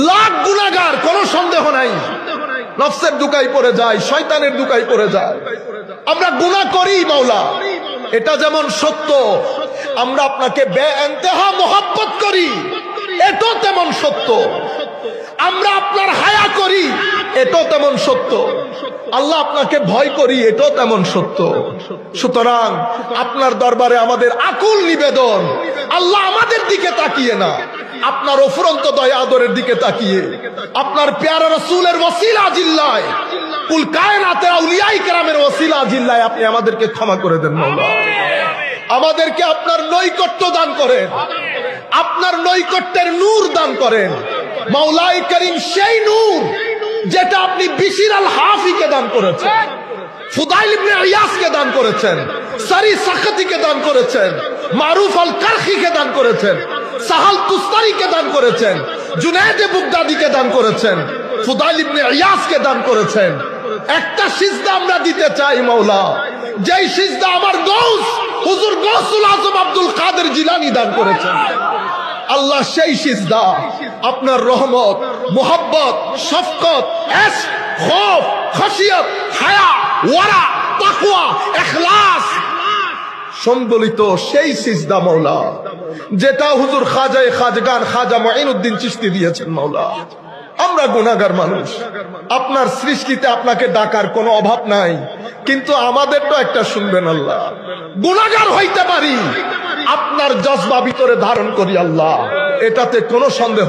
লাখ গুনাহগার, কোনো সন্দেহ নাই, নফসের দুকাই পড়ে যায়, শয়তানের দুকাই পড়ে যায়। আমরা গুনাহ করি মাওলা, এটা যেমন সত্য। আমরা আপনাকে বেইন্তেহা মোহাব্বত করি, এটাও তেমন সত্য। আমরা আপনার হায়া করি, এটাও তেমন সত্য। আল্লাহ আপনাকে ভয় করি, এটাও তেমন সত্য। সুতরাং আপনার দরবারে আমাদের আকুল নিবেদন, আল্লাহ আমাদের দিকে তাকিয়ে না, আপনার অফুরন্ত দয়া আদরের দিকে তাকিয়ে আপনার প্যারা রাসূলের ওসিলা জিল্লায়, কুল কায়নাতের আউলিয়ায়ে কেরামের ওসিলা জিল্লায় আপনি আমাদেরকে ক্ষমা করে দেন মাওলা। আমাদেরকে আপনার নৈকট্য দান করেন, আপনার নৈকট্যের নূর দান করেন মাওলায়ে করিম। সেই নূর যেটা আপনি বিশির আল হাফিকে দান করেছেন, ফুদাইল ইবনে ইয়াসকে দান করেছেন, সারি সাখাতিকে দান করেছেন, মারুফ আল কারখিকে দান করেছেন, সাহাল তুস্তারিকে দান করেছেন, জুনায়েদ বুগদাদিকে দান করেছেন, ফুদাইল ইবনে ইয়াসকে দান করেছেন। একটা সিজদা আমরা দিতে চাই মাওলা, যেই সিজদা আমার গৌস হুজুর গৌসুল আজম আব্দুল কাদের জিলানী দান করেছেন। আল্লাহ সেই সিজদা আপনার রহমত, মোহাব্বত, শফকত, ইশক, খৌফ, খশিয়ত, হায়া, ওয়ারা, তাকওয়া, ইখলাস সম্বলিত সেই সিজদা মাওলা, যেটা হুজুর খাজায়ে খাজগান খাজা মুঈনুদ্দিন চিশতি দিয়েছেন মাওলা। আমরা গুনাহগার মানুষ, আপনার সৃষ্টিতে আপনাকে ডাকার কোনো অভাব নাই, কিন্তু আমাদের তো একটা শুনবেন আল্লাহ। গুনাহগার হইতে পারি, আপনার জজবা ভিতরে ধারণ করি আল্লাহ, এটাতে কোনো সন্দেহ